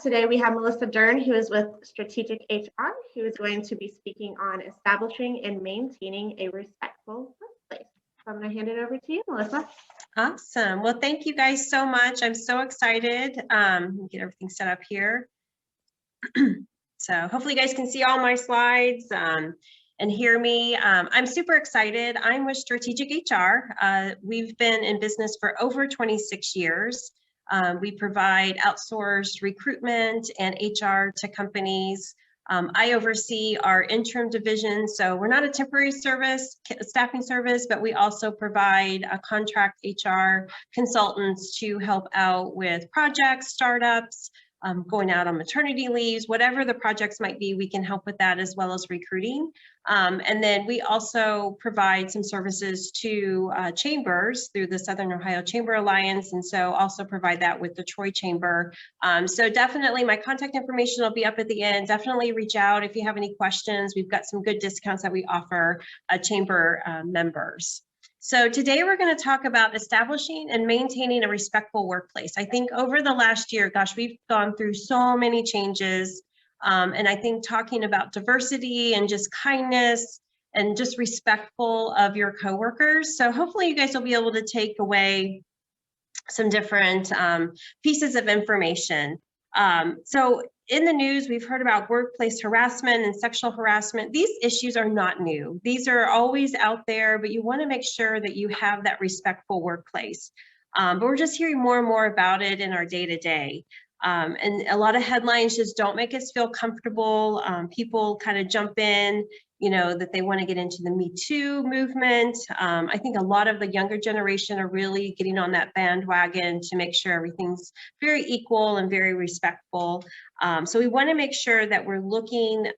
Today we have Melissa Dern, who is with Strategic HR, who is going to be speaking on establishing and maintaining a respectful workplace. So I'm going to hand it over to you, Melissa. Awesome. Well, thank you guys so much. I'm so excited. Get everything set up here. So hopefully you guys can see all my slides and hear me. I'm super excited. I'm with Strategic HR. We've been in business for over 26 years. We provide outsourced recruitment and HR to companies. I oversee our interim division, so we're not a temporary staffing service, but we also provide contract HR consultants to help out with projects, startups, going out on maternity leaves, whatever the projects might be, we can help with that as well as recruiting. And then we also provide some services to chambers through the Southern Ohio Chamber Alliance, and so also provide that with the Troy Chamber. So definitely my contact information will be up at the end. Definitely reach out if you have any questions. We've got some good discounts that we offer chamber members. So today we're going to talk about establishing and maintaining a respectful workplace. I think over the last year, gosh, we've gone through so many changes. And I think talking about diversity and just kindness and just respectful of your coworkers. So hopefully you guys will be able to take away some different pieces of information. So in the news, we've heard about workplace harassment and sexual harassment. These issues are not new. These are always out there, but you want to make sure that you have that respectful workplace. But we're just hearing more and more about it in our day-to-day. And a lot of headlines just don't make us feel comfortable. People kind of jump in, you know, that they want to get into the Me Too movement. I think a lot of the younger generation are really getting on that bandwagon to make sure everything's very equal and very respectful. So we want to make sure that we're looking,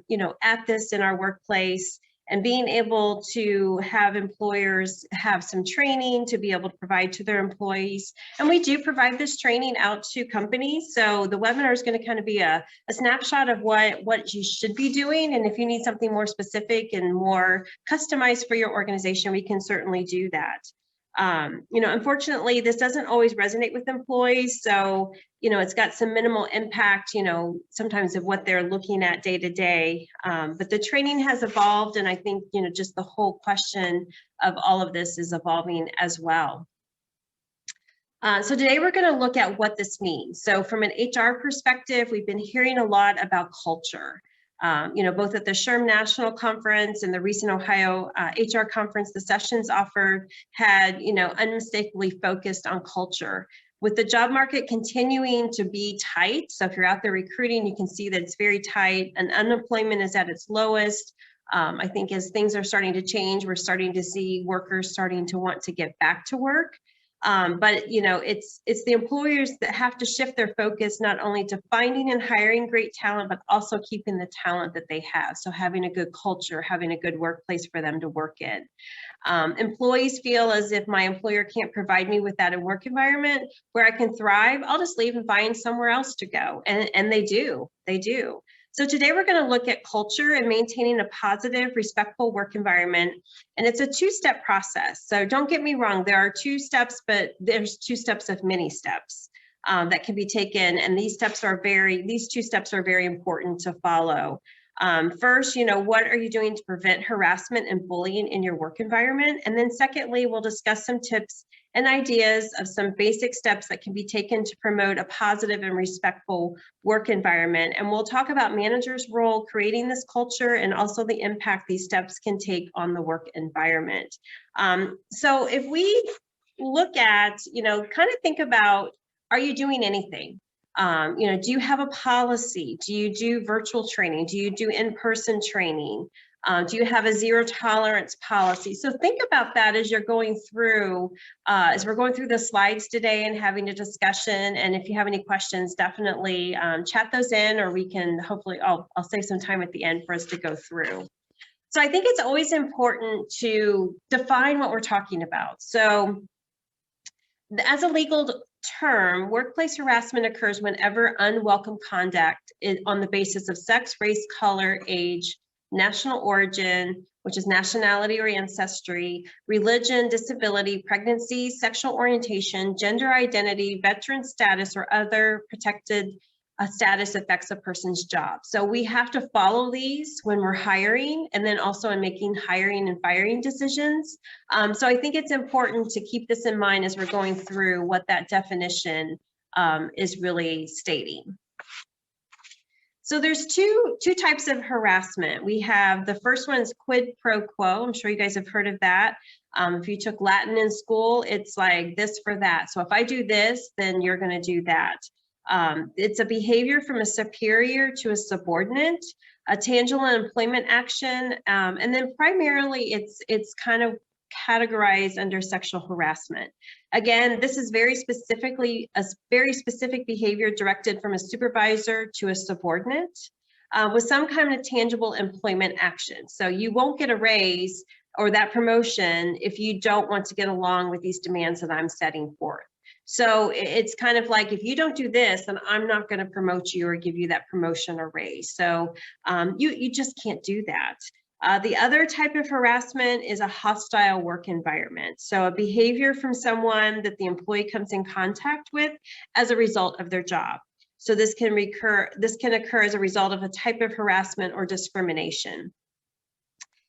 you know, at this in our workplace and being able to have employers have some training to be able to provide to their employees. And we do provide this training out to companies. So the webinar is going to kind of be a snapshot of what you should be doing. And if you need something more specific and more customized for your organization, we can certainly do that. You know, unfortunately, this doesn't always resonate with employees. So, you know, it's got some minimal impact, you know, sometimes of what they're looking at day to day. But the training has evolved. And I think, you know, just the whole question of all of this is evolving as well. So today we're going to look at what this means. So from an HR perspective, we've been hearing a lot about culture. You know, both at the SHRM National Conference and the recent Ohio HR Conference, the sessions offered had, you know, unmistakably focused on culture. With the job market continuing to be tight, so if you're out there recruiting, you can see that it's very tight and unemployment is at its lowest. I think as things are starting to change, we're starting to see workers starting to want to get back to work. But, you know, it's the employers that have to shift their focus not only to finding and hiring great talent, but also keeping the talent that they have. So having a good culture, having a good workplace for them to work in. Employees feel as if my employer can't provide me with that work environment where I can thrive, I'll just leave and find somewhere else to go. And they do. So today we're going to look at culture and maintaining a positive, respectful work environment. And it's a two-step process. So don't get me wrong, there are 2 steps, but there's 2 steps of many steps that can be taken. And these 2 steps are very important to follow. First, you know, what are you doing to prevent harassment and bullying in your work environment? And then secondly, we'll discuss some tips and ideas of some basic steps that can be taken to promote a positive and respectful work environment. And we'll talk about managers' role creating this culture and also the impact these steps can take on the work environment. So if we look at, you know, kind of think about, are you doing anything? You know, do you have a policy? Do you do virtual training? Do you do in-person training? Do you have a zero tolerance policy? So think about that as you're going through, as we're going through the slides today and having a discussion. And if you have any questions, definitely chat those in, or we can hopefully, I'll save some time at the end for us to go through. So I think it's always important to define what we're talking about. So as a legal term, workplace harassment occurs whenever unwelcome conduct is on the basis of sex, race, color, age, national origin, which is nationality or ancestry, religion, disability, pregnancy, sexual orientation, gender identity, veteran status, or other protected status affects a person's job. So we have to follow these when we're hiring, and then also in making hiring and firing decisions. So I think it's important to keep this in mind as we're going through what that definition is really stating. So there's two types of harassment. We have the first one is quid pro quo. I'm sure you guys have heard of that. If you took Latin in school, it's like this for that. So if I do this, then you're going to do that. It's a behavior from a superior to a subordinate, a tangible employment action, and then primarily it's kind of categorized under sexual harassment. Again, this is very specifically a very specific behavior directed from a supervisor to a subordinate with some kind of tangible employment action. So you won't get a raise or that promotion if you don't want to get along with these demands that I'm setting forth. So it's kind of like, if you don't do this, then I'm not going to promote you or give you that promotion or raise. So you just can't do that. The other type of harassment is a hostile work environment. So a behavior from someone that the employee comes in contact with as a result of their job. So this can occur as a result of a type of harassment or discrimination.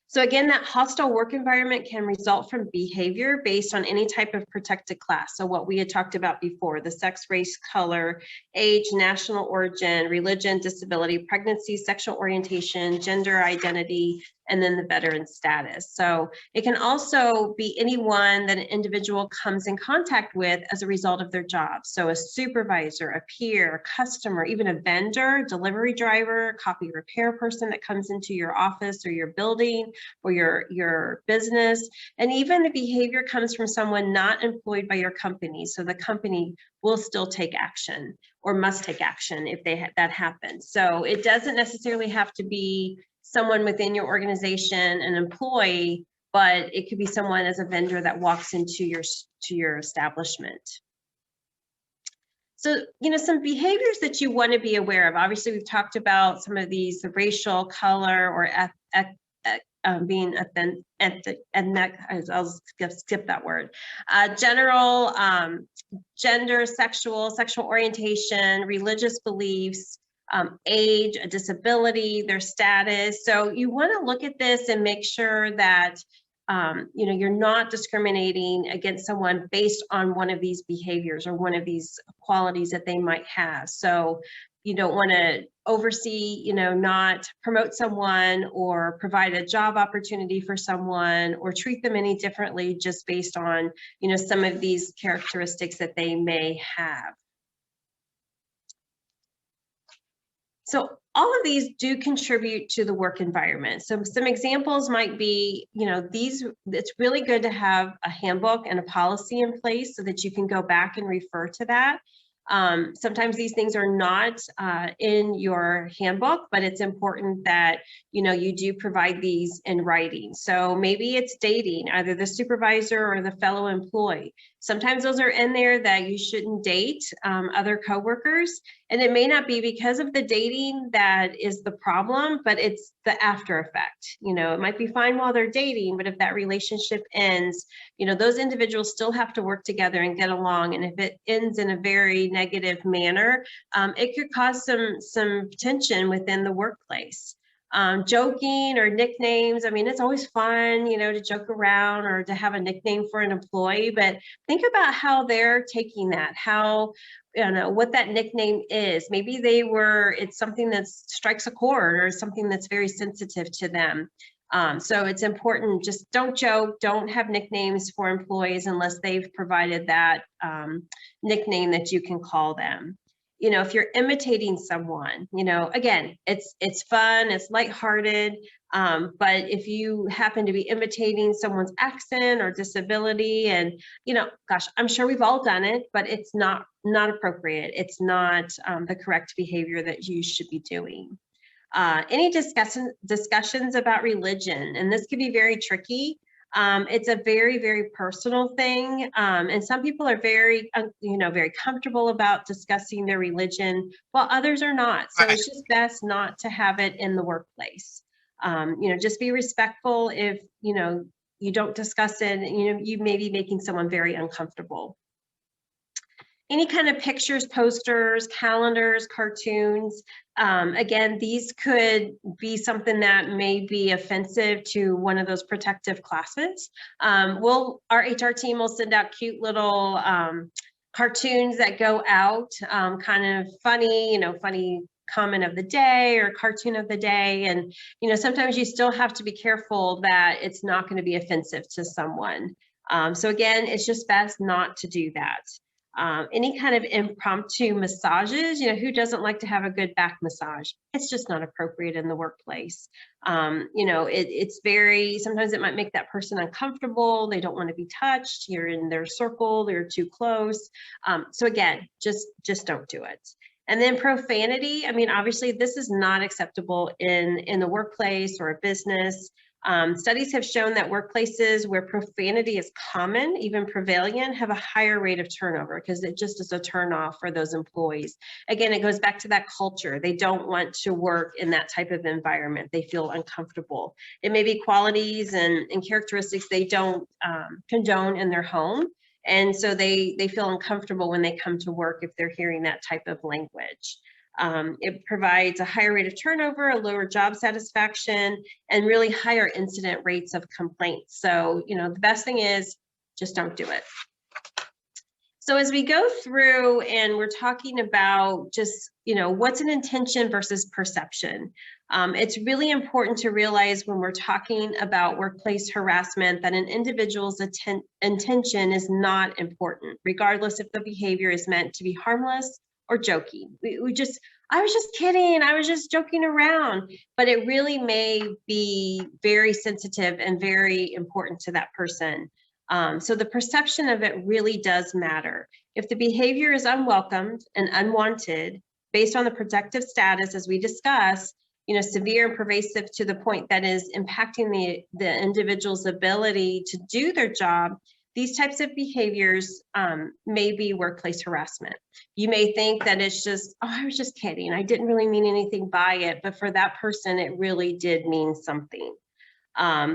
So again, that hostile work environment can result from behavior based on any type of protected class. So what we had talked about before, the sex, race, color, age, national origin, religion, disability, pregnancy, sexual orientation, gender identity, and then the veteran status. So it can also be anyone that an individual comes in contact with as a result of their job. So a supervisor, a peer, a customer, even a vendor, delivery driver, copy repair person that comes into your office or your building or your business. And even the behavior comes from someone not employed by your company. So the company will still take action or must take action if that happens. So it doesn't necessarily have to be someone within your organization, an employee, but it could be someone as a vendor that walks into your establishment. So, some behaviors that you want to be aware of. Obviously, we've talked about some of these, the racial, color, or being ethnic, I'll skip that word. General, gender, sexual orientation, religious beliefs, age, a disability, their status. So you want to look at this and make sure that you're not discriminating against someone based on one of these behaviors or one of these qualities that they might have. So you don't want to oversee, not promote someone or provide a job opportunity for someone or treat them any differently just based on, some of these characteristics that they may have. So all of these do contribute to the work environment. So some examples might be, it's really good to have a handbook and a policy in place so that you can go back and refer to that. Sometimes these things are not in your handbook, but it's important that, you do provide these in writing. So maybe it's dating, either the supervisor or the fellow employee. Sometimes those are in there that you shouldn't date other coworkers. And it may not be because of the dating that is the problem, but it's the after effect. It might be fine while they're dating, but if that relationship ends, those individuals still have to work together and get along. And if it ends in a very negative manner, it could cause some tension within the workplace. Joking or nicknames. I mean, it's always fun, to joke around or to have a nickname for an employee, but think about how they're taking that, how, what that nickname is. Maybe it's something that strikes a chord or something that's very sensitive to them. So it's important, just don't joke, don't have nicknames for employees unless they've provided that nickname that you can call them. If you're imitating someone, again, it's fun, it's lighthearted, but if you happen to be imitating someone's accent or disability and, gosh, I'm sure we've all done it, but it's not appropriate. It's not the correct behavior that you should be doing. Any discussions about religion, and this can be very tricky. It's a very, very personal thing. And some people are very, very comfortable about discussing their religion, while others are not. So it's just best not to have it in the workplace. Just be respectful if, you don't discuss it, you may be making someone very uncomfortable. any kind of pictures, posters, calendars, cartoons. Again, these could be something that may be offensive to one of those protective classes. Our HR team will send out cute little cartoons that go out, kind of funny, funny comment of the day or cartoon of the day. And, sometimes you still have to be careful that it's not going to be offensive to someone. So again, it's just best not to do that. Any kind of impromptu massages, who doesn't like to have a good back massage? It's just not appropriate in the workplace. It's sometimes it might make that person uncomfortable. They don't want to be touched. You're in their circle, they're too close. So again, just don't do it. And then profanity. Obviously this is not acceptable in the workplace or a business. Studies have shown that workplaces where profanity is common, even prevalent, have a higher rate of turnover because it just is a turnoff for those employees. Again, it goes back to that culture. They don't want to work in that type of environment. They feel uncomfortable. It may be qualities and characteristics they don't condone in their home. And so they feel uncomfortable when they come to work if they're hearing that type of language. It provides a higher rate of turnover, a lower job satisfaction, and really higher incident rates of complaints. So, the best thing is just don't do it. So as we go through and we're talking about just, what's an intention versus perception, it's really important to realize when we're talking about workplace harassment that an individual's intention is not important, regardless if the behavior is meant to be harmless or joking. I was just kidding. I was just joking around, but it really may be very sensitive and very important to that person. So the perception of it really does matter. If the behavior is unwelcomed and unwanted, based on the protective status, as we discussed, severe and pervasive to the point that is impacting the individual's ability to do their job, these types of behaviors may be workplace harassment. You may think that it's just, oh, I was just kidding. I didn't really mean anything by it, but for that person, it really did mean something.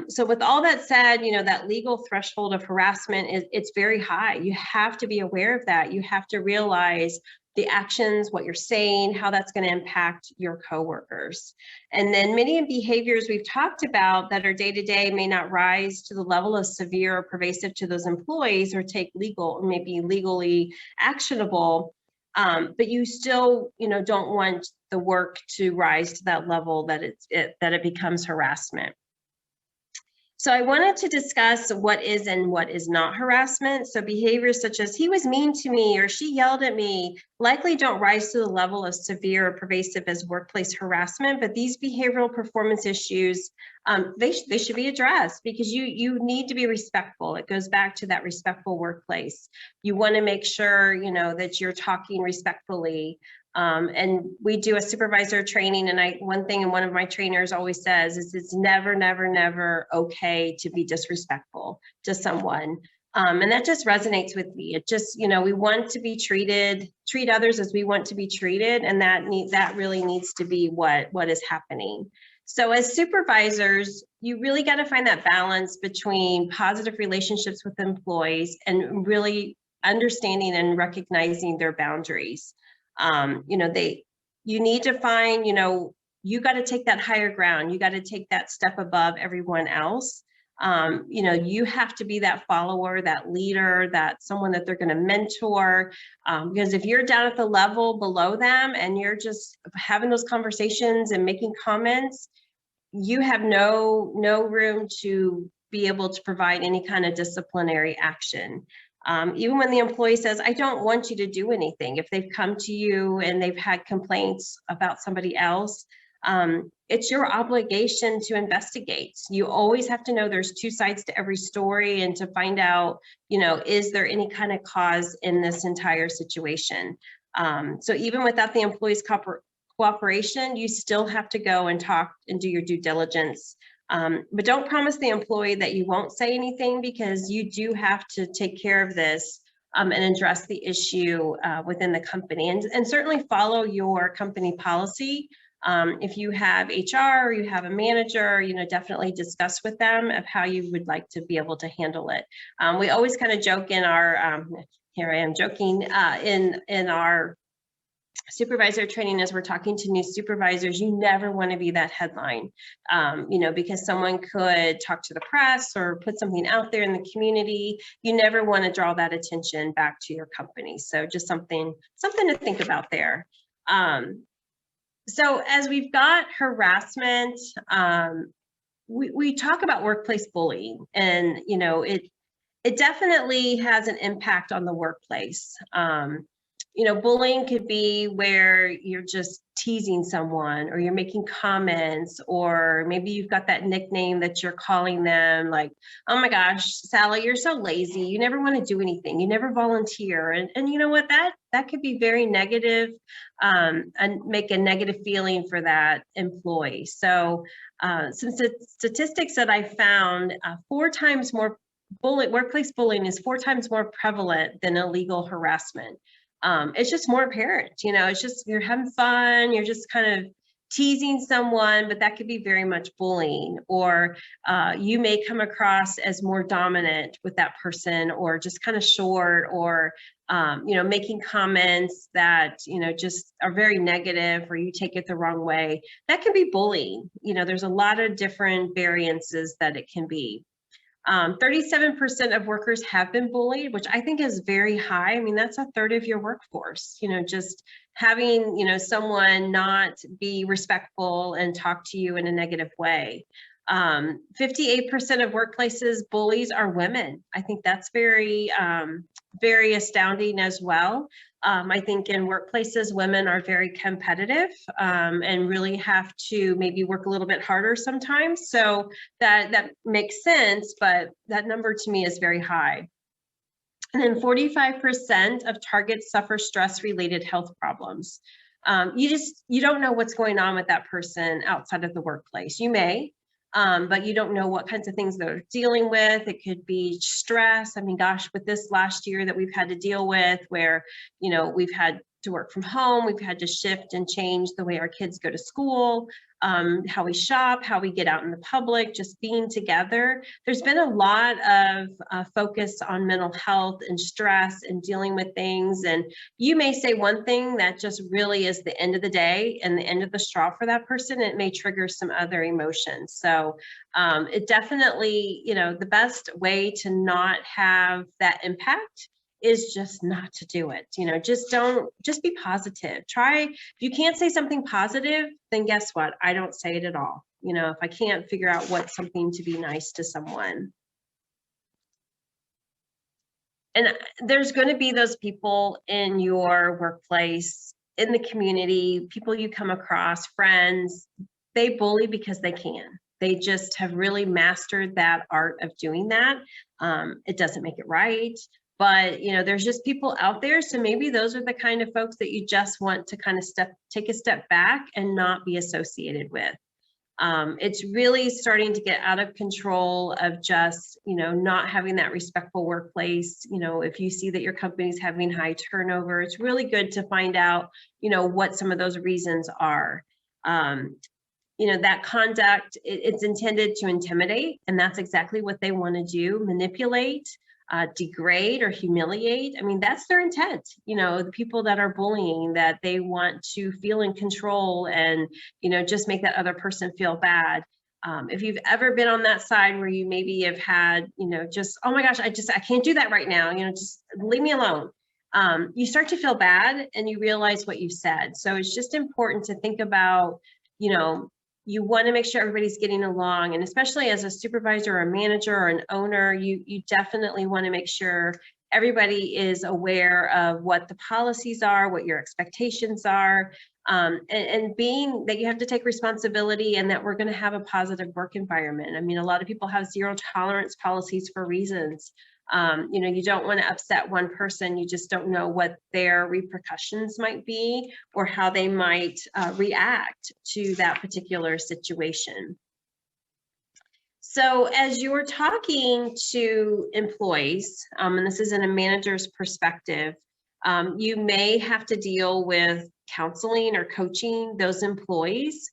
So with all that said, that legal threshold of harassment it's very high. You have to be aware of that. You have to realize the actions, what you're saying, how that's going to impact your coworkers. And then many behaviors we've talked about that are day-to-day may not rise to the level of severe or pervasive to those employees or maybe legally actionable, but you still, don't want the work to rise to that level that it becomes harassment. So I wanted to discuss what is and what is not harassment. So behaviors such as he was mean to me or she yelled at me likely don't rise to the level of severe or pervasive as workplace harassment, but these behavioral performance issues, they should be addressed because you need to be respectful. It goes back to that respectful workplace. You want to make sure, that you're talking respectfully. And we do a supervisor training, and one thing one of my trainers always says is it's never, never, never okay to be disrespectful to someone. And that just resonates with me. It just, we want to be treat others as we want to be treated. And that really needs to be what is happening. So as supervisors, you really got to find that balance between positive relationships with employees and really understanding and recognizing their boundaries. You need to find, you got to take that higher ground. You got to take that step above everyone else. You have to be that follower, that leader, that someone that they're going to mentor. Because if you're down at the level below them and you're just having those conversations and making comments, you have no room to be able to provide any kind of disciplinary action. Even when the employee says, I don't want you to do anything, if they've come to you and they've had complaints about somebody else, it's your obligation to investigate. You always have to know there's two sides to every story and to find out, is there any kind of cause in this entire situation? So even without the employee's cooperation, you still have to go and talk and do your due diligence. But don't promise the employee that you won't say anything because you do have to take care of this and address the issue within the company and certainly follow your company policy. If you have HR or you have a manager, definitely discuss with them of how you would like to be able to handle it. We always kind of joke in our here I am joking, in our supervisor training, as we're talking to new supervisors, you never want to be that headline, because someone could talk to the press or put something out there in the community. You never want to draw that attention back to your company. So just something to think about there. So as we've got harassment, we talk about workplace bullying, and it definitely has an impact on the workplace. Bullying could be where you're just teasing someone, or you're making comments, or maybe you've got that nickname that you're calling them, like, oh my gosh, Sally, you're so lazy. You never want to do anything. You never volunteer. And you know what, that could be very negative, and make a negative feeling for that employee. So some statistics that I found, 4 times more workplace bullying is 4 times more prevalent than illegal harassment. It's just more apparent, it's just, you're having fun, you're just kind of teasing someone, but that could be very much bullying. Or you may come across as more dominant with that person, or just kind of short, or making comments that just are very negative, or you take it the wrong way. That can be bullying. There's a lot of different variances that it can be. 37% of workers have been bullied, which I think is very high. I mean, that's 1/3 of your workforce, just having, someone not be respectful and talk to you in a negative way. 58% of workplaces bullies are women. I think that's very, very astounding as well. I think in workplaces, women are very competitive, and really have to maybe work a little bit harder sometimes. So that makes sense, but that number to me is very high. And then 45% of targets suffer stress-related health problems. You don't know what's going on with that person outside of the workplace. You may, but you don't know what kinds of things they're dealing with. It could be stress. I mean, gosh, with this last year that we've had to deal with, where, we've had to work from home, we've had to shift and change the way our kids go to school, how we shop, how we get out in the public, just being together. There's been a lot of focus on mental health and stress and dealing with things. And you may say one thing that just really is the end of the day and the end of the straw for that person. It may trigger some other emotions. So it definitely, the best way to not have that impact is just not to do it. Just be positive. If you can't say something positive, then guess what? I don't say it at all. If I can't figure out what's something to be nice to someone. And there's going to be those people in your workplace, in the community, people you come across, friends, they bully because they can. They just have really mastered that art of doing that. It doesn't make it right. But, there's just people out there. So maybe those are the kind of folks that you just want to kind of take a step back and not be associated with. It's really starting to get out of control of just, not having that respectful workplace. If you see that your company's having high turnover, it's really good to find out, what some of those reasons are. That conduct, it's intended to intimidate, and that's exactly what they want to do, manipulate, degrade, or humiliate. I mean, that's their intent. The people that are bullying, that they want to feel in control and, just make that other person feel bad. If you've ever been on that side where you maybe have had, just, oh my gosh, I can't do that right now, just leave me alone. You start to feel bad and you realize what you said. So it's just important to think about, you want to make sure everybody's getting along. And especially as a supervisor or a manager or an owner, you definitely want to make sure everybody is aware of what the policies are, what your expectations are, and being that you have to take responsibility and that we're going to have a positive work environment. I mean, a lot of people have zero tolerance policies for reasons. You don't want to upset one person. You just don't know what their repercussions might be or how they might react to that particular situation. So as you're talking to employees, and this is in a manager's perspective, you may have to deal with counseling or coaching those employees.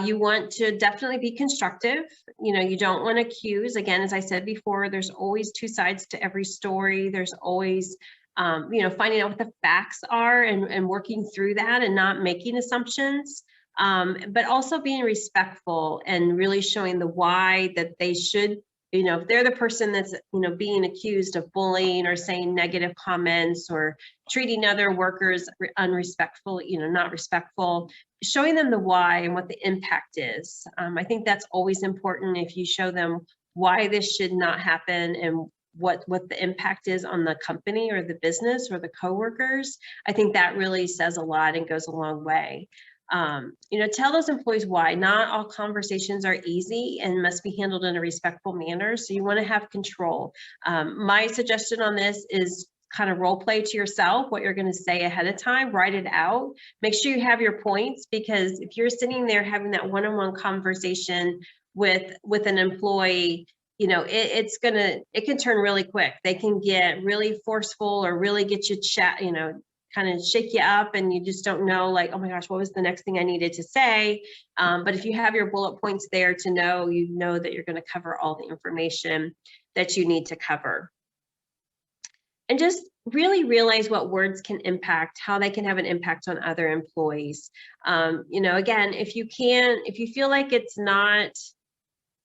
You want to definitely be constructive. You don't want to accuse. Again, as I said before, there's always 2 sides to every story. There's always finding out what the facts are and working through that and not making assumptions, but also being respectful and really showing the why that they should, if they're the person that's, being accused of bullying or saying negative comments or treating other workers unrespectful, not respectful, showing them the why and what the impact is. I think that's always important. If you show them why this should not happen and what the impact is on the company or the business or the coworkers, I think that really says a lot and goes a long way. Tell those employees why. Not all conversations are easy and must be handled in a respectful manner. So you want to have control. My suggestion on this is kind of role play to yourself what you're going to say ahead of time, write it out, make sure you have your points, because if you're sitting there having that one-on-one conversation with an employee, it can turn really quick. They can get really forceful or really get you chat, kind of shake you up, and you just don't know, like, oh my gosh, what was the next thing I needed to say? But if you have your bullet points there to know, that you're going to cover all the information that you need to cover. And just really realize what words can impact, how they can have an impact on other employees. Again, if you feel like it's not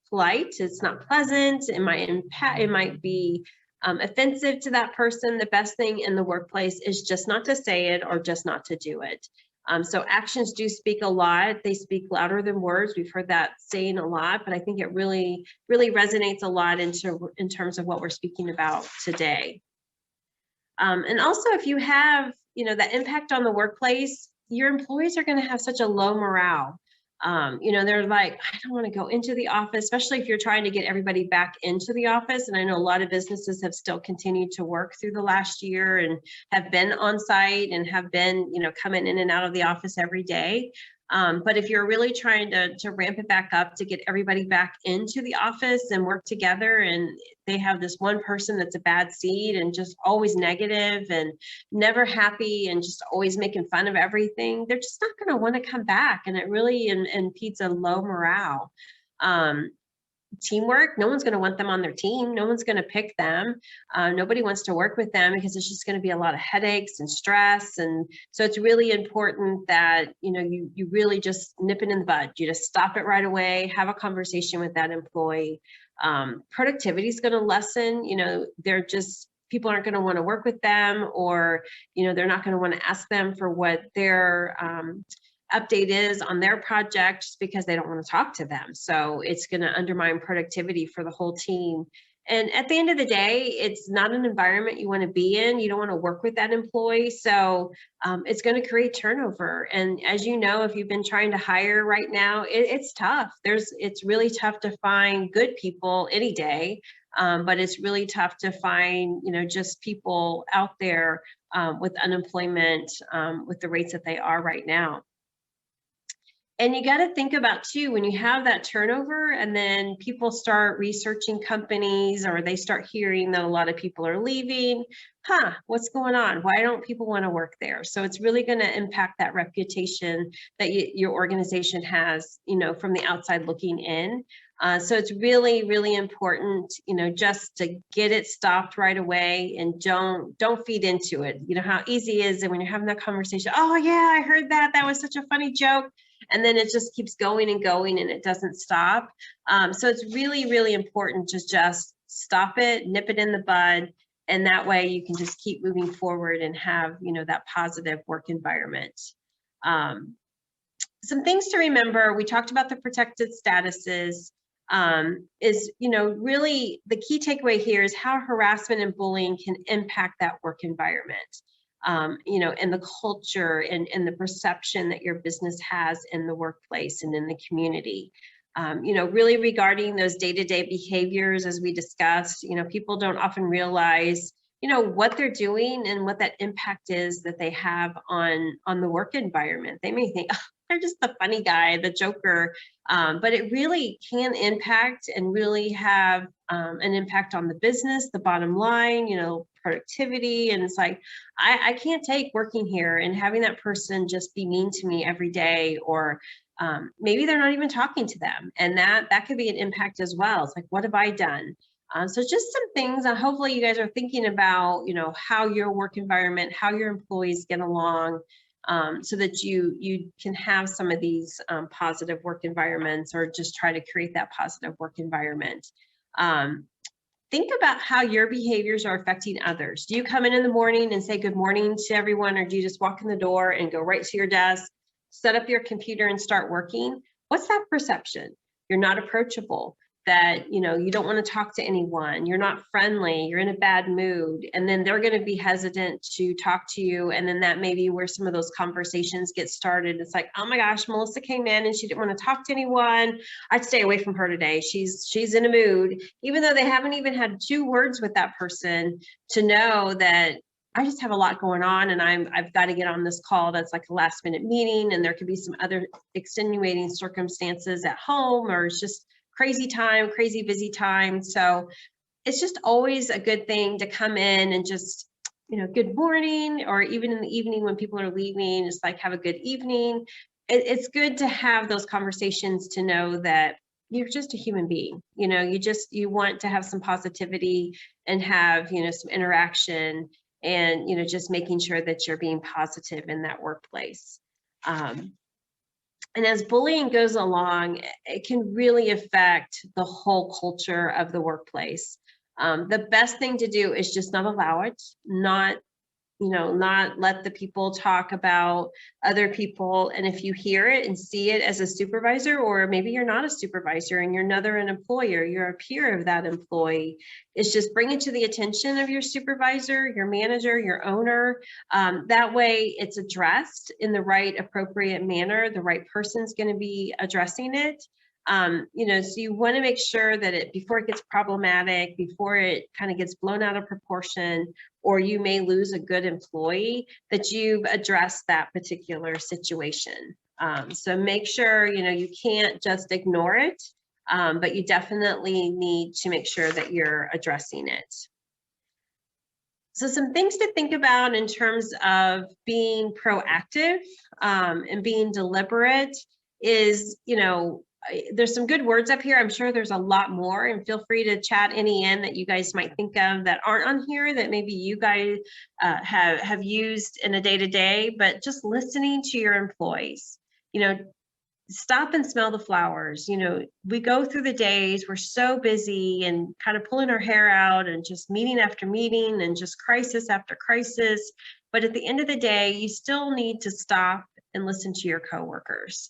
polite, it's not pleasant, it might be offensive to that person, the best thing in the workplace is just not to say it or just not to do it. So actions do speak a lot. They speak louder than words. We've heard that saying a lot, but I think it really, really resonates a lot in terms of what we're speaking about today. And also, if you have, that impact on the workplace, your employees are going to have such a low morale. They're like, I don't want to go into the office, especially if you're trying to get everybody back into the office. And I know a lot of businesses have still continued to work through the last year and have been on site and have been, coming in and out of the office every day. But if you're really trying to ramp it back up to get everybody back into the office and work together, and they have this one person that's a bad seed and just always negative and never happy and just always making fun of everything, they're just not going to want to come back. And it really impedes a low morale. Teamwork, no one's going to want them on their team. No one's going to pick them. Nobody wants to work with them because it's just going to be a lot of headaches and stress. And so it's really important that, you really just nip it in the bud. You just stop it right away, have a conversation with that employee. Productivity is going to lessen, people aren't going to want to work with them, or, they're not going to want to ask them for what their update is on their project just because they don't want to talk to them. So it's going to undermine productivity for the whole team. And at the end of the day, it's not an environment you want to be in. You don't want to work with that employee. So it's going to create turnover. And as you know, if you've been trying to hire right now, it's tough. It's really tough to find good people any day. But it's really tough to find, just people out there with unemployment with the rates that they are right now. And you got to think about too, when you have that turnover and then people start researching companies, or they start hearing that a lot of people are leaving, what's going on? Why don't people want to work there? So it's really going to impact that reputation that your organization has, from the outside looking in. So it's really, really important, just to get it stopped right away and don't feed into it. You know how easy it is when you're having that conversation. Oh yeah, I heard that. That was such a funny joke. And then it just keeps going and going and it doesn't stop. So it's really, really important to just stop it, nip it in the bud. And that way you can just keep moving forward and have, that positive work environment. Some things to remember, we talked about the protected statuses. Is, really the key takeaway here is how harassment and bullying can impact that work environment, and the culture and the perception that your business has in the workplace and in the community. Really regarding those day-to-day behaviors, as we discussed, people don't often realize, what they're doing and what that impact is that they have on the work environment. They may think, oh, they're just the funny guy, the joker, but it really can impact and really have an impact on the business, the bottom line, productivity. And it's like, I can't take working here and having that person just be mean to me every day, or maybe they're not even talking to them. And that could be an impact as well. It's like, what have I done? So just some things, hopefully you guys are thinking about, how your work environment, how your employees get along, so that you can have some of these positive work environments, or just try to create that positive work environment. Think about how your behaviors are affecting others. Do you come in the morning and say good morning to everyone, or do you just walk in the door and go right to your desk, set up your computer and start working? What's that perception? You're not approachable, that you don't want to talk to anyone, you're not friendly, you're in a bad mood, and then they're going to be hesitant to talk to you, and then that may be where some of those conversations get started. It's like, oh my gosh, Melissa came in and she didn't want to talk to anyone, I'd stay away from her today, she's in a mood, even though they haven't even had 2 words with that person to know that I just have a lot going on, and I've got to get on this call that's like a last minute meeting, and there could be some other extenuating circumstances at home, or it's just crazy time, crazy busy time. So it's just always a good thing to come in and just, good morning, or even in the evening when people are leaving, it's like, have a good evening. It's good to have those conversations, to know that you're just a human being. You want to have some positivity and have, some interaction, and, just making sure that you're being positive in that workplace. And as bullying goes along, it can really affect the whole culture of the workplace. The best thing to do is just not allow it, not let the people talk about other people. And if you hear it and see it as a supervisor, or maybe you're not a supervisor and you're an employer, you're a peer of that employee, it's just bring it to the attention of your supervisor, your manager, your owner. That way it's addressed in the right appropriate manner. The right person's going to be addressing it. So you want to make sure that before it gets problematic, before it kind of gets blown out of proportion, or you may lose a good employee, that you've addressed that particular situation. So make sure, you can't just ignore it, but you definitely need to make sure that you're addressing it. So some things to think about in terms of being proactive and being deliberate is, there's some good words up here. I'm sure there's a lot more, and feel free to chat any in that you guys might think of that aren't on here, that maybe you guys have used in a day-to-day. But just listening to your employees, stop and smell the flowers. We go through the days, we're so busy and kind of pulling our hair out, and just meeting after meeting, and just crisis after crisis. But at the end of the day, you still need to stop and listen to your coworkers.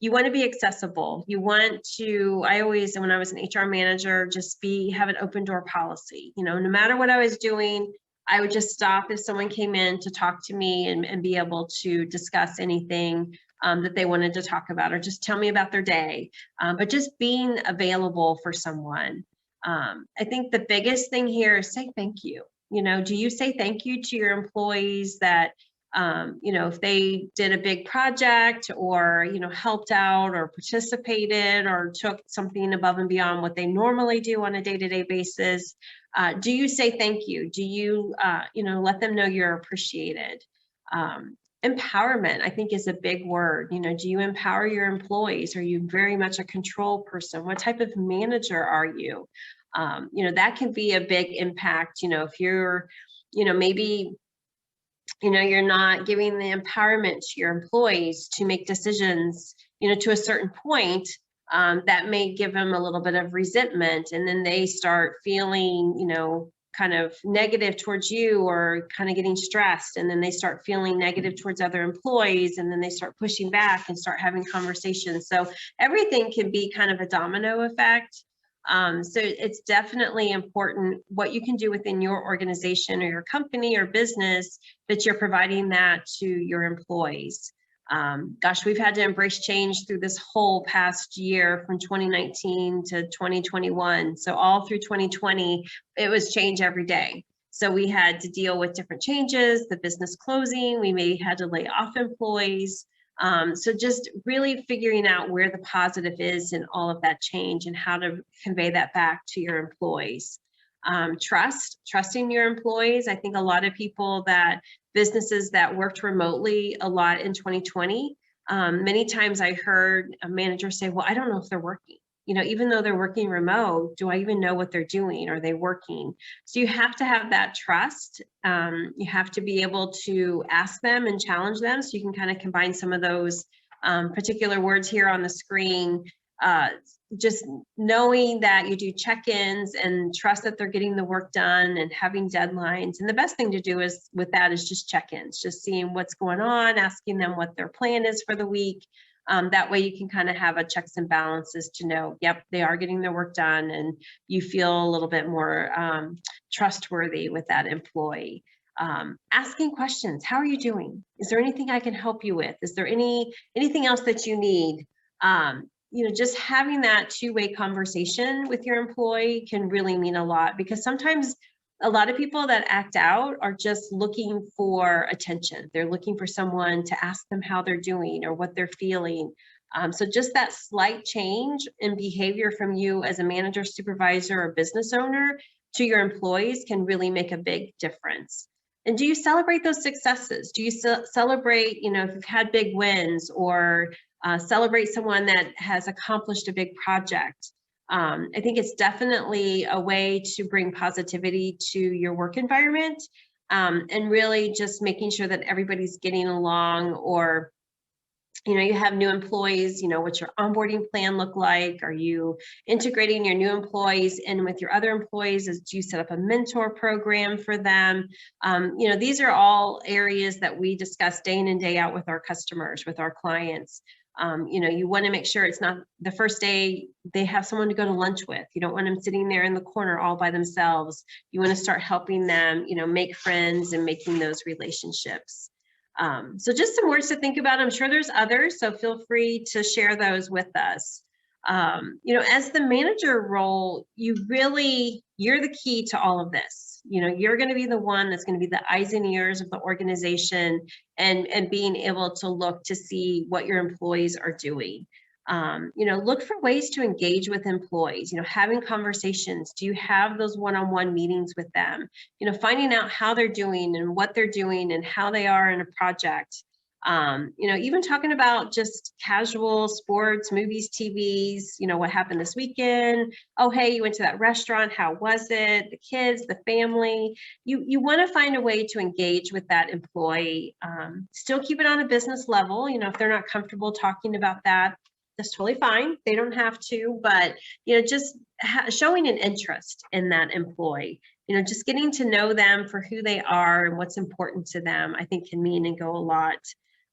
You want to be accessible. You want to, I always, when I was an HR manager, just have an open door policy. No matter what I was doing, I would just stop if someone came in to talk to me, and be able to discuss anything that they wanted to talk about, or just tell me about their day. But just being available for someone. I think the biggest thing here is say thank you. Do you say thank you to your employees that, if they did a big project, or, helped out, or participated, or took something above and beyond what they normally do on a day-to-day basis? Do you say thank you? Do you, let them know you're appreciated? Empowerment, I think, is a big word. Do you empower your employees? Are you very much a control person? What type of manager are you? That can be a big impact. If you're, maybe, you're not giving the empowerment to your employees to make decisions, to a certain point, that may give them a little bit of resentment, and then they start feeling, kind of negative towards you, or kind of getting stressed, and then they start feeling negative towards other employees, and then they start pushing back and start having conversations. So everything can be kind of a domino effect. So it's definitely important what you can do within your organization, or your company, or business, that you're providing that to your employees. Gosh, we've had to embrace change through this whole past year, from 2019 to 2021. So all through 2020, it was change every day. So we had to deal with different changes, the business closing, we maybe had to lay off employees. So just really figuring out where the positive is in all of that change, and how to convey that back to your employees. Trusting your employees. I think a lot of businesses that worked remotely a lot in 2020, many times I heard a manager say, well, I don't know if they're working. You know, even though they're working remote, do I even know what they're doing? Are they working? So you have to have that trust. You have to be able to ask them and challenge them. So you can kind of combine some of those particular words here on the screen. Just knowing that you do check-ins and trust that they're getting the work done and having deadlines. And the best thing to do is with that is just check-ins, just seeing what's going on, asking them what their plan is for the week. That way you can kind of have a checks and balances to know, yep, they are getting their work done, and you feel a little bit more trustworthy with that employee. Asking questions, how are you doing? Is there anything I can help you with? Is there anything else that you need? You know, just having that two-way conversation with your employee can really mean a lot, because sometimes a lot of people that act out are just looking for attention. They're looking for someone to ask them how they're doing or what they're feeling. So just that slight change in behavior from you as a manager, supervisor, or business owner to your employees can really make a big difference. And do you celebrate those successes? Do you celebrate, you know, if you've had big wins, or celebrate someone that has accomplished a big project? I think it's definitely a way to bring positivity to your work environment, and really just making sure that everybody's getting along. Or, you know, you have new employees, you know, what's your onboarding plan look like? Are you integrating your new employees in with your other employees? Do you set up a mentor program for them? You know, these are all areas that we discuss day in and day out with our customers, with our clients. You know, you want to make sure it's not the first day they have someone to go to lunch with. You don't want them sitting there in the corner all by themselves. You want to start helping them, you know, make friends and making those relationships. So just some words to think about. I'm sure there's others, so feel free to share those with us. You know, as the manager role, you're the key to all of this. You know, you're going to be the one that's going to be the eyes and ears of the organization, and being able to look to see what your employees are doing. You know, look for ways to engage with employees, you know, having conversations. Do you have those one-on-one meetings with them? You know, finding out how they're doing and what they're doing and how they are in a project. You know, even talking about just casual sports, movies, TVs, you know, what happened this weekend. Oh, hey, you went to that restaurant. How was it? The kids, the family. You want to find a way to engage with that employee. Still keep it on a business level. You know, if they're not comfortable talking about that, that's totally fine. They don't have to, but, you know, just showing an interest in that employee, you know, just getting to know them for who they are and what's important to them, I think can mean and go a lot.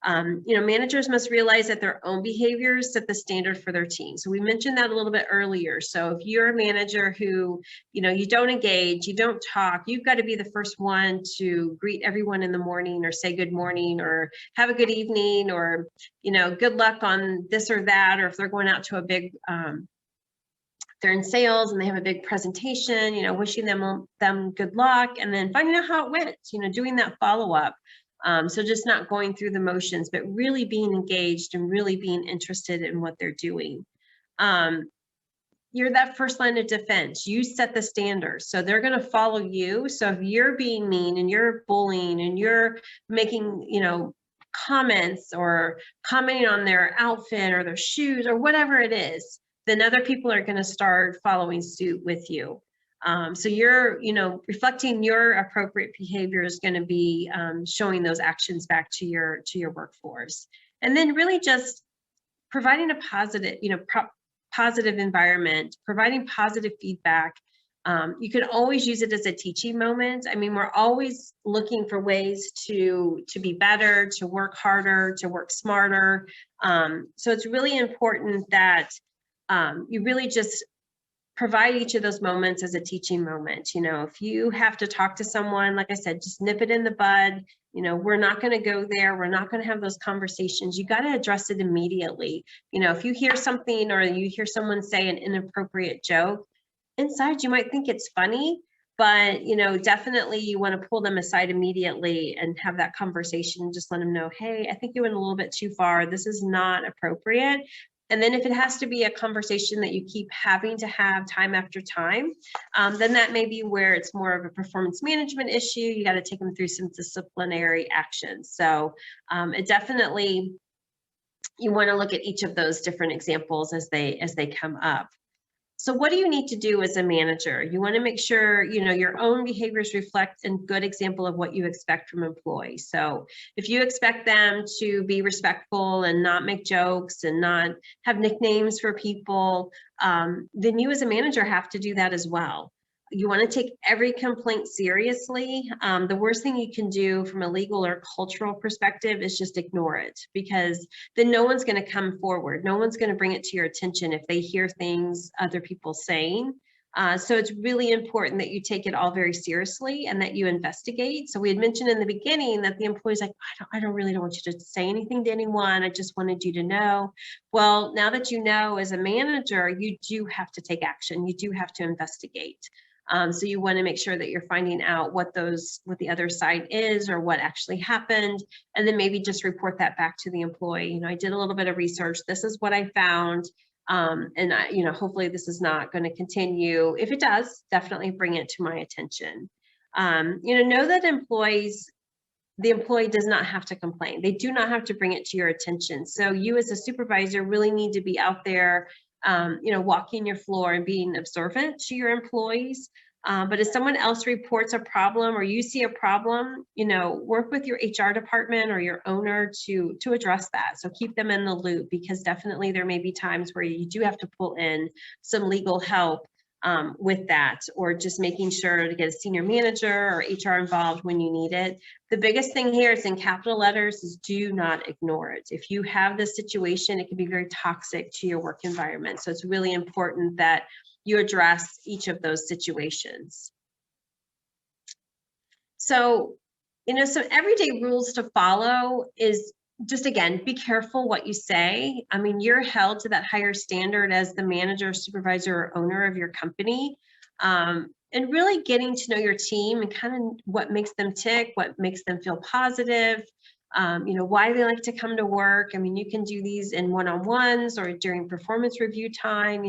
You know, managers must realize that their own behaviors set the standard for their team. So we mentioned that a little bit earlier. So if you're a manager who, you know, you don't engage, you don't talk, you've got to be the first one to greet everyone in the morning, or say good morning, or have a good evening, or, you know, good luck on this or that. Or if they're going out to a big, they're in sales and they have a big presentation, you know, wishing them good luck, and then finding out how it went, you know, doing that follow-up. So just not going through the motions, but really being engaged and really being interested in what they're doing. You're that first line of defense. You set the standards, so they're going to follow you. So if you're being mean and you're bullying and you're making, you know, comments or commenting on their outfit or their shoes or whatever it is, then other people are going to start following suit with you. So you're, you know, reflecting your appropriate behavior is going to be showing those actions back to your workforce. And then really just providing a positive, you know, positive environment, providing positive feedback. You can always use it as a teaching moment. I mean, we're always looking for ways to be better, to work harder, to work smarter. So it's really important that you really just provide each of those moments as a teaching moment. You know, if you have to talk to someone, like I said, just nip it in the bud. You know, we're not going to go there. We're not going to have those conversations. You got to address it immediately. You know, if you hear something or you hear someone say an inappropriate joke, inside you might think it's funny, but, you know, definitely you want to pull them aside immediately and have that conversation and just let them know, hey, I think you went a little bit too far. This is not appropriate. And then if it has to be a conversation that you keep having to have time after time, then that may be where it's more of a performance management issue. You got to take them through some disciplinary actions. So it definitely you want to look at each of those different examples as they come up. So what do you need to do as a manager? You want to make sure, your own behaviors reflect a good example of what you expect from employees. So if you expect them to be respectful and not make jokes and not have nicknames for people, then you as a manager have to do that as well. You want to take every complaint seriously. The worst thing you can do from a legal or cultural perspective is just ignore it, because then no one's going to come forward. No one's going to bring it to your attention if they hear things other people saying. So it's really important that you take it all very seriously and that you investigate. So we had mentioned in the beginning that the employee's like, I really don't want you to say anything to anyone. I just wanted you to know. Well, now that you know, as a manager, you do have to take action. You do have to investigate. So you want to make sure that you're finding out what the other side is or what actually happened, and then maybe just report that back to the employee. I did a little bit of research. This is what I found. And hopefully this is not going to continue. If it does, definitely bring it to my attention. Know that the employee does not have to complain. They do not have to bring it to your attention. So you as a supervisor really need to be out there, walking your floor and being observant to your employees. But if someone else reports a problem or you see a problem, work with your HR department or your owner to address that. So keep them in the loop, because definitely there may be times where you do have to pull in some legal help with that, or just making sure to get a senior manager or HR involved when you need it. The biggest thing here is in capital letters is do not ignore it. If you have this situation, it can be very toxic to your work environment. So it's really important that you address each of those situations. So, some everyday rules to follow is just, again, be careful what you say. I mean, you're held to that higher standard as the manager, supervisor, or owner of your company. And really getting to know your team and kind of what makes them tick, what makes them feel positive, why they like to come to work. I mean, you can do these in one-on-ones or during performance review time,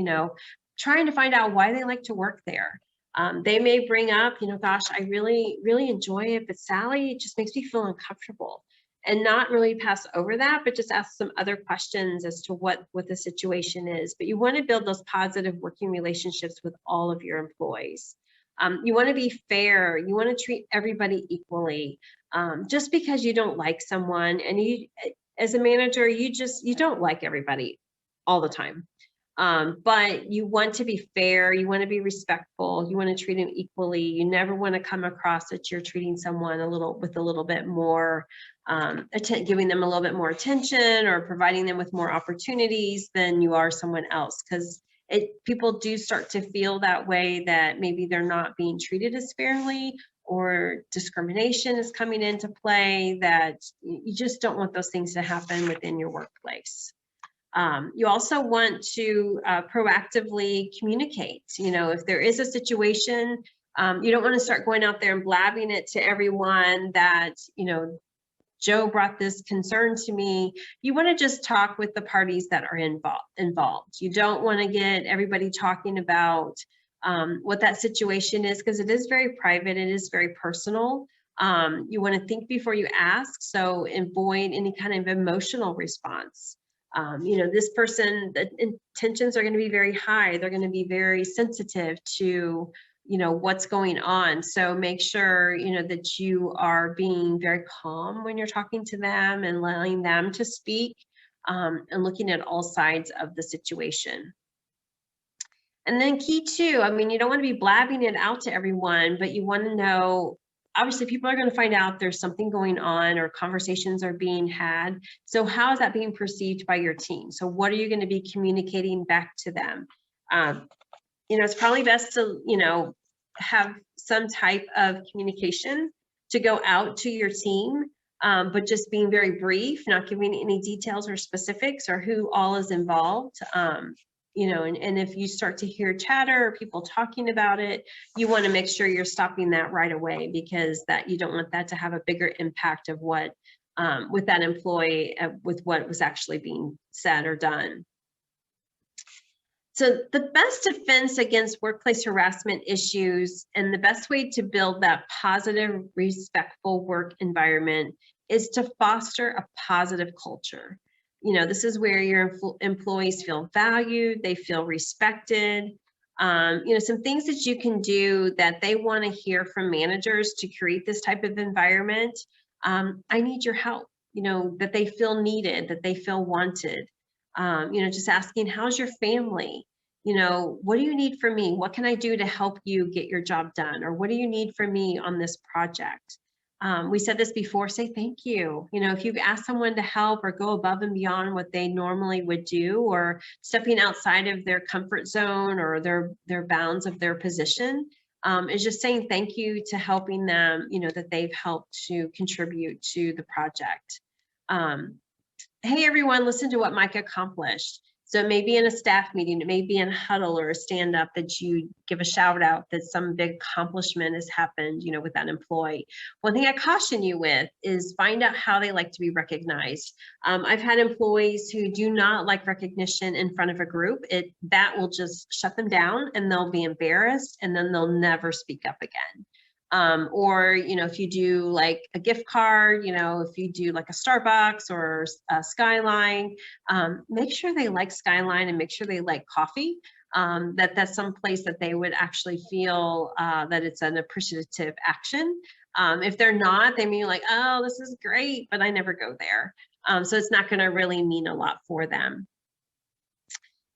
trying to find out why they like to work there. They may bring up, gosh, I really, really enjoy it, but Sally, it just makes me feel uncomfortable. And not really pass over that, but just ask some other questions as to what the situation is. But you want to build those positive working relationships with all of your employees. You want to be fair. You want to treat everybody equally. Just because you don't like someone, and you, as a manager, you don't like everybody all the time. But you want to be fair, you want to be respectful, you want to treat them equally. You never want to come across that you're treating someone with a little bit more, giving them a little bit more attention or providing them with more opportunities than you are someone else, because people do start to feel that way, that maybe they're not being treated as fairly, or discrimination is coming into play, that you just don't want those things to happen within your workplace. You also want to proactively communicate. If there is a situation, you don't want to start going out there and blabbing it to everyone that, Joe brought this concern to me. You want to just talk with the parties that are involved. You don't want to get everybody talking about what that situation is, because it is very private, it is very personal. You want to think before you ask, so avoid any kind of emotional response. This person, the intentions are going to be very high. They're going to be very sensitive to, what's going on. So make sure, that you are being very calm when you're talking to them and allowing them to speak, and looking at all sides of the situation. And then key two, you don't want to be blabbing it out to everyone, but you want to know, obviously people are going to find out there's something going on or conversations are being had. So how is that being perceived by your team? So what are you going to be communicating back to them? It's probably best to, have some type of communication to go out to your team, but just being very brief, not giving any details or specifics or who all is involved. And if you start to hear chatter or people talking about it, you want to make sure you're stopping that right away, because you don't want that to have a bigger impact of what, with that employee, with what was actually being said or done. So the best defense against workplace harassment issues and the best way to build that positive, respectful work environment is to foster a positive culture. This is where your employees feel valued, they feel respected. Some things that you can do that they want to hear from managers to create this type of environment. I need your help, that they feel needed, that they feel wanted. Just asking, how's your family? What do you need from me? What can I do to help you get your job done? Or what do you need from me on this project? We said this before, say thank you. If you've asked someone to help or go above and beyond what they normally would do, or stepping outside of their comfort zone or their bounds of their position, is just saying thank you to helping them, that they've helped to contribute to the project. Hey, everyone, listen to what Mike accomplished. So it may be in a staff meeting, it may be in a huddle or a stand up that you give a shout out that some big accomplishment has happened, with that employee. One thing I caution you with is find out how they like to be recognized. I've had employees who do not like recognition in front of a group. That will just shut them down and they'll be embarrassed and then they'll never speak up again. Or, if you do like a gift card, if you do like a Starbucks or a Skyline, make sure they like Skyline and make sure they like coffee, that's some place that they would actually feel that it's an appreciative action. If they're not, they may be like, oh, this is great, but I never go there. So it's not going to really mean a lot for them.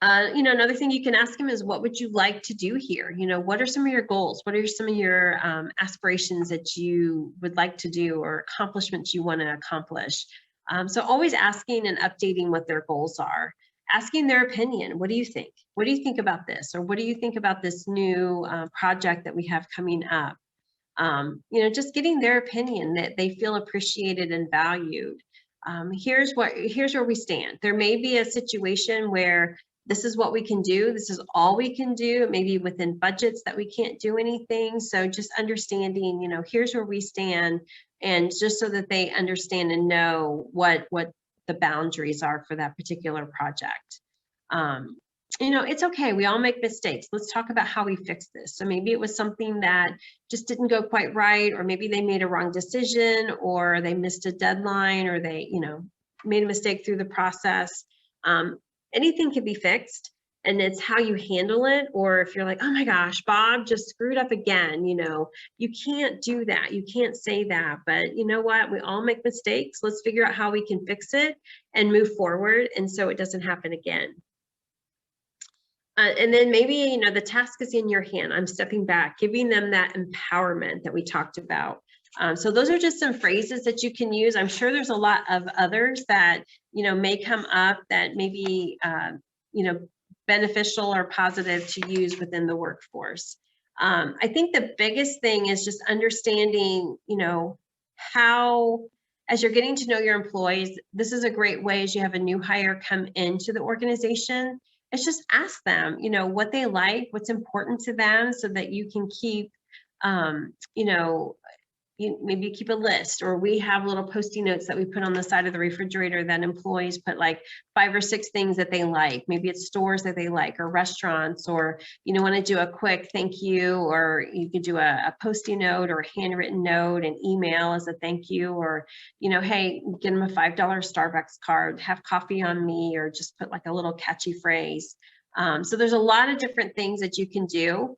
Another thing you can ask them is, what would you like to do here? What are some of your goals? What are some of your aspirations that you would like to do or accomplishments you want to accomplish? So always asking and updating what their goals are. Asking their opinion. What do you think? What do you think about this? Or what do you think about this new project that we have coming up? Just getting their opinion, that they feel appreciated and valued. Here's where we stand. There may be a situation where this is what we can do. This is all we can do. Maybe within budgets that we can't do anything. So just understanding, here's where we stand, and just so that they understand and know what the boundaries are for that particular project. It's okay. We all make mistakes. Let's talk about how we fix this. So maybe it was something that just didn't go quite right, or maybe they made a wrong decision, or they missed a deadline, or they, made a mistake through the process. Anything can be fixed, and it's how you handle it. Or if you're like, oh my gosh, Bob just screwed up again, you can't do that. You can't say that, but you know what? We all make mistakes. Let's figure out how we can fix it and move forward, and so it doesn't happen again. And then maybe, the task is in your hand. I'm stepping back, giving them that empowerment that we talked about. So those are just some phrases that you can use. I'm sure there's a lot of others that, may come up that may be, beneficial or positive to use within the workforce. I think the biggest thing is just understanding, how, as you're getting to know your employees, this is a great way as you have a new hire come into the organization. It's just ask them, what they like, what's important to them, so that you can keep, maybe keep a list. Or we have little Post-it notes that we put on the side of the refrigerator that employees put like 5 or 6 things that they like. Maybe it's stores that they like, or restaurants, or want to do a quick thank you, or you could do a Post-it note or a handwritten note and email as a thank you, or hey, get them a $5 Starbucks card, have coffee on me, or just put like a little catchy phrase. So there's a lot of different things that you can do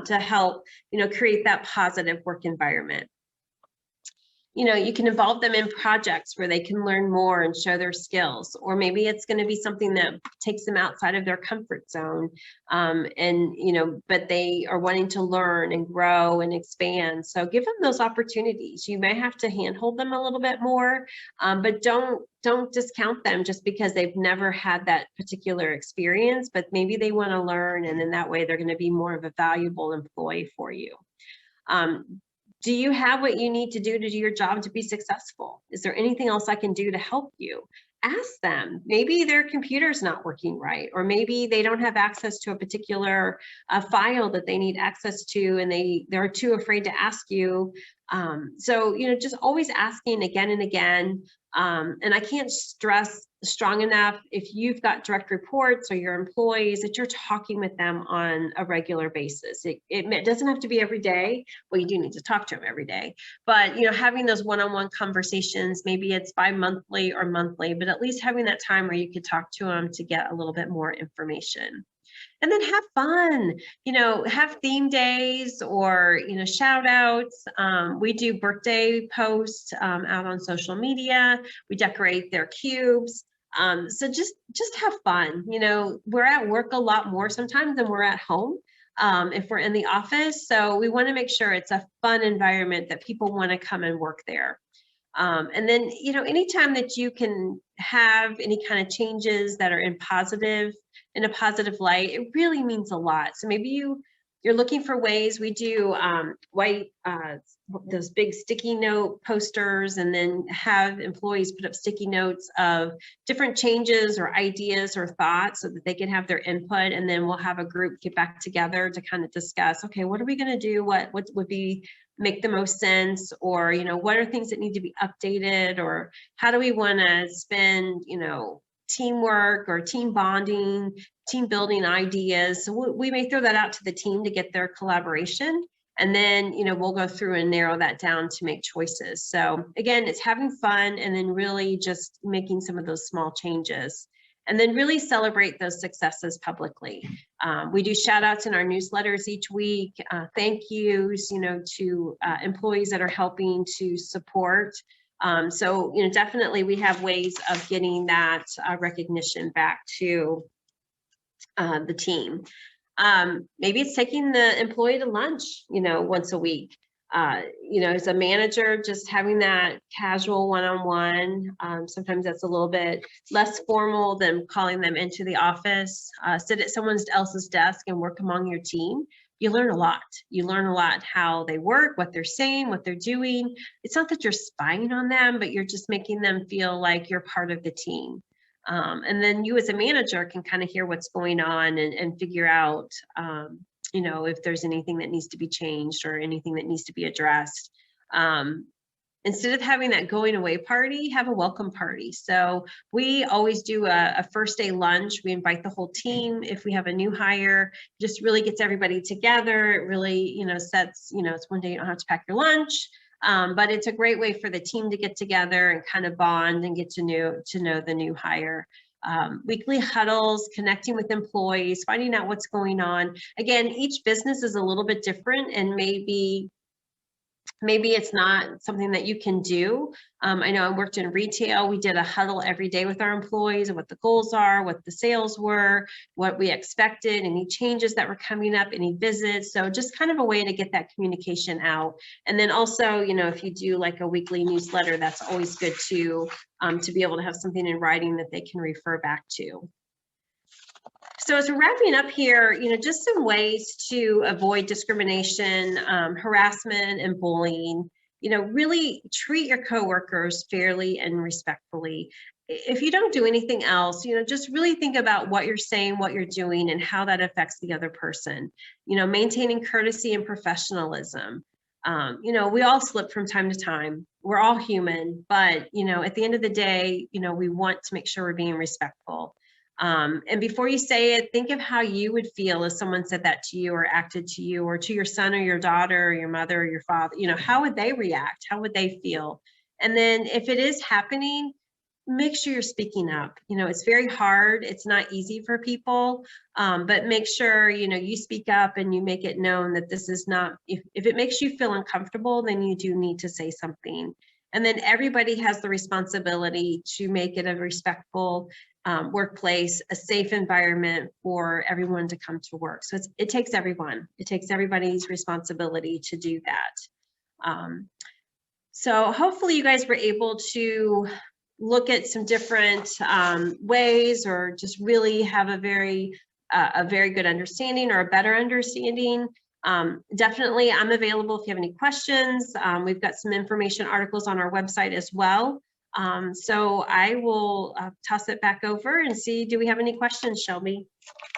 to help, create that positive work environment. You can involve them in projects where they can learn more and show their skills, or maybe it's going to be something that takes them outside of their comfort zone, but they are wanting to learn and grow and expand. So give them those opportunities. You may have to handhold them a little bit more, but don't discount them just because they've never had that particular experience, but maybe they want to learn, and in that way they're going to be more of a valuable employee for you. Do you have what you need to do your job to be successful? Is there anything else I can do to help you? Ask them. Maybe their computer's not working right, or maybe they don't have access to a particular file that they need access to, and they're too afraid to ask you. So, just always asking again and again. And I can't stress strong enough, if you've got direct reports or your employees, that you're talking with them on a regular basis. It doesn't have to be every day. Well, you do need to talk to them every day, but having those one-on-one conversations, maybe it's bi-monthly or monthly, but at least having that time where you could talk to them to get a little bit more information. And then have fun, have theme days or, shout outs. We do birthday posts out on social media. We decorate their cubes. So just have fun. We're at work a lot more sometimes than we're at home if we're in the office. So we want to make sure it's a fun environment that people want to come and work there. And then, anytime that you can have any kind of changes that are in a positive light, it really means a lot. So maybe you're looking for ways. We do those big sticky note posters, and then have employees put up sticky notes of different changes or ideas or thoughts so that they can have their input. And then we'll have a group get back together to kind of discuss, okay, what are we going to do? What would make the most sense? Or, what are things that need to be updated? Or how do we want to spend, teamwork or team bonding, team building ideas? So we may throw that out to the team to get their collaboration. And then, we'll go through and narrow that down to make choices. So again, it's having fun and then really just making some of those small changes. And then really celebrate those successes publicly. We do shout outs in our newsletters each week, thank yous, to employees that are helping to support. So, definitely we have ways of getting that recognition back to the team. Maybe it's taking the employee to lunch, once a week. As a manager, just having that casual one-on-one. Sometimes that's a little bit less formal than calling them into the office. Sit at someone else's desk and work among your team. You learn a lot. You learn a lot how they work, what they're saying, what they're doing. It's not that you're spying on them, but you're just making them feel like you're part of the team. And then you as a manager can kind of hear what's going on and figure out, if there's anything that needs to be changed or anything that needs to be addressed. Instead of having that going away party, have a welcome party. So we always do a first day lunch. We invite the whole team. If we have a new hire, just really gets everybody together. It really, sets, it's one day you don't have to pack your lunch. But it's a great way for the team to get together and kind of bond and get to know the new hire. Weekly huddles, connecting with employees, finding out what's going on. Again, each business is a little bit different, and maybe it's not something that you can do. I know I worked in retail. We did a huddle every day with our employees and what the goals are, what the sales were, what we expected, any changes that were coming up, any visits. So just kind of a way to get that communication out. And then also, if you do like a weekly newsletter, that's always good to be able to have something in writing that they can refer back to. So as we're wrapping up here, just some ways to avoid discrimination, harassment, and bullying. Really treat your coworkers fairly and respectfully. If you don't do anything else, just really think about what you're saying, what you're doing, and how that affects the other person. Maintaining courtesy and professionalism. We all slip from time to time. We're all human, but at the end of the day, we want to make sure we're being respectful. And before you say it, think of how you would feel if someone said that to you or acted to you or to your son or your daughter or your mother or your father. How would they react? How would they feel? And then if it is happening, make sure you're speaking up. It's very hard. It's not easy for people, but make sure, you speak up and you make it known that this is not, if it makes you feel uncomfortable, then you do need to say something. And then everybody has the responsibility to make it a respectful workplace, a safe environment for everyone to come to work. So it takes everyone. It takes everybody's responsibility to do that. So hopefully you guys were able to look at some different ways, or just really have a very good understanding or a better understanding. Definitely, I'm available if you have any questions. We've got some information articles on our website as well. So I will toss it back over and see, do we have any questions, Shelby?